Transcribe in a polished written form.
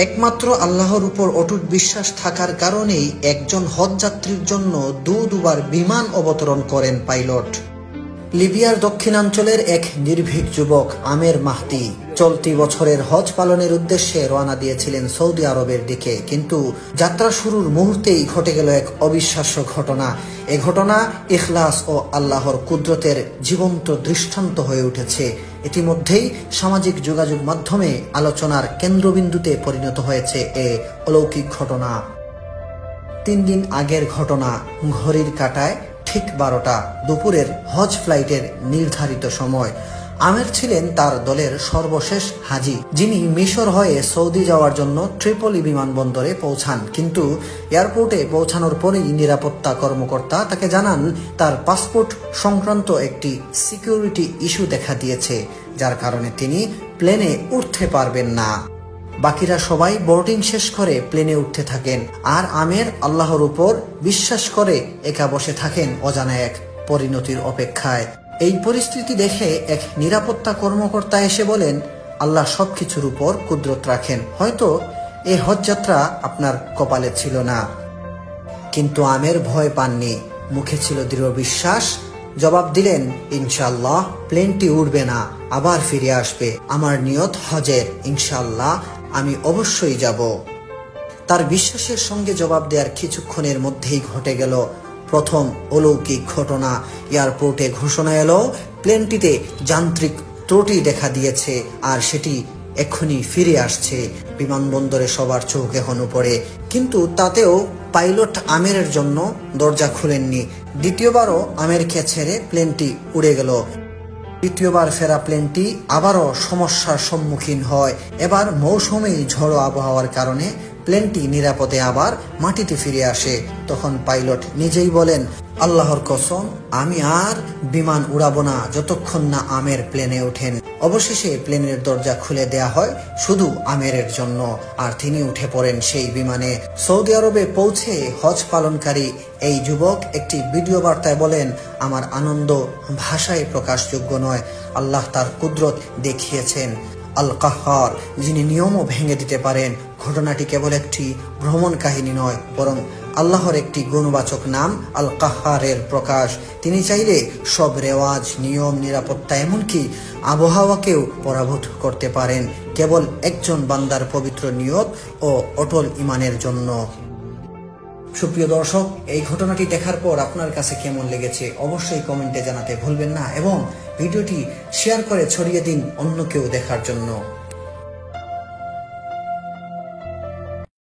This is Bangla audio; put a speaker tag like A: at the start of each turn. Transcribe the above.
A: একমাত্র আল্লাহর উপর অটুট বিশ্বাস থাকার কারণেই একজন হজযাত্রীর জন্য দুবার বিমান অবতরণ করেন পাইলট। লিবিয়ার দক্ষিণাঞ্চলের এক নির্ভীক যুবক আমের মাহদি চলতি বছরের হজ পালনের উদ্দেশ্যে রওনা দিয়েছিলেন সৌদি আরবের দিকে, কিন্তু যাত্রা শুরুর মুহূর্তেই ঘটে গেল এক অবিশ্বাস্য ঘটনা। এ ঘটনা ইখলাস ও আল্লাহর কুদরতের জীবন্ত দৃষ্টান্ত হয়ে উঠেছে। ইতিমধ্যেই সামাজিক যোগাযোগ মাধ্যমে আলোচনার কেন্দ্রবিন্দুতে পরিণত হয়েছে এ অলৌকিক ঘটনা। 3 দিন আগের ঘটনা। ঘড়ির কাঁটায় ঠিক 12টা, দুপুরের হজ ফ্লাইটের নির্ধারিত সময়। আমের ছিলেন তার দলের সর্বশেষ হাজি, যিনি মিশর হয়ে সৌদি যাওয়ার জন্য ট্রিপলি বিমানবন্দরে পৌঁছান। কিন্তু এয়ারপোর্টে পৌঁছানোর পরেই নিরাপত্তা কর্মকর্তা তাকে জানান তার পাসপোর্ট সংক্রান্ত একটি সিকিউরিটি ইস্যু দেখা দিয়েছে, যার কারণে তিনি প্লেনে উঠতে পারবেন না। বাকিরা সবাই বোর্ডিং শেষ করে প্লেনে উঠতে থাকেন, আর আমের আল্লাহর উপর বিশ্বাস করে একা বসে থাকেন অজানা এক পরিণতির অপেক্ষায়। এই পরিস্থিতি দেখে এক নিরাপত্তা কর্মকর্তা এসে বলেন, আল্লাহ সবকিছুর উপর কুদরত রাখেন, হয়তো এই হজযাত্রা আপনার কপালে ছিল না। কিন্তু আমের ভয় পাননি, মুখে ছিল দৃঢ় বিশ্বাস। জবাব দিলেন, ইনশাআল্লাহ প্লেনটি উড়বে না, আবার ফিরে আসবে। আমার নিয়ত হজের, ইনশাআল্লাহ আমি অবশ্যই যাব। তার বিশ্বাসের সঙ্গে জবাব দেওয়ার কিছুক্ষণের মধ্যেই ঘটে গেল প্রথম অলৌকিক ঘটনা। এয়ারপোর্টে ঘোষণা এলো প্লেনটিতে যান্ত্রিক ত্রুটি দেখা দিয়েছে, আর সেটি এক্ষুনি ফিরে আসছে। বিমানবন্দরে সবার চোখ এখন উপরে, কিন্তু তাতেও পাইলট আমেরের জন্য দরজা খুলেননি। দ্বিতীয়বারও আমেরকে ছেড়ে প্লেনটি উড়ে গেল। তৃতীয়বার ফেরা প্লেনটি আবারও সমস্যার সম্মুখীন হয়। এবার মৌসুমী ঝড়ো আবহাওয়ার কারণে প্লেনটি নিরাপদে আবার মাটিতে ফিরে আসে। তখন পাইলট নিজেই বলেন, আল্লাহর কসম, আমি আর বিমান উড়াবো না যতক্ষণ না আমের প্লেনে ওঠেন। অবশেষে প্লেনের দরজা খুলে দেয়া হয় শুধু আমেরের জন্য, আর তিনি উঠে পড়েন সেই বিমানে। সৌদি আরবে পৌঁছে হজ পালনকারী এই যুবক একটি ভিডিও বার্তায় বলেন, আমার আনন্দ ভাষায় প্রকাশযোগ্য নয়। আল্লাহ তার কুদরত দেখিয়েছেন। আল কাহ্হার, যিনি নিয়মও ভেঙে দিতে পারেন। ঘটনাটি কেবল একটি ভ্রমণ কাহিনী নয়, বরং আল্লাহর একটি গুণবাচক নাম আল কাহ্হারের প্রকাশ। তিনি চাইলে সব রেওয়াজ, নিয়ম, নিরাপত্তা, এমনকি আবহাওয়াকেও পরাভূত করতে পারেন, কেবল একজন বান্দার পবিত্র নিয়ত ও অটল ঈমানের জন্য। সুপ্রিয় দর্শক, এই ঘটনাটি দেখার পর আপনার কাছে কেমন লেগেছে অবশ্যই কমেন্টে জানাতে ভুলবেন না, এবং ভিডিওটি শেয়ার করে ছড়িয়ে দিন অন্য কেউ দেখার জন্য।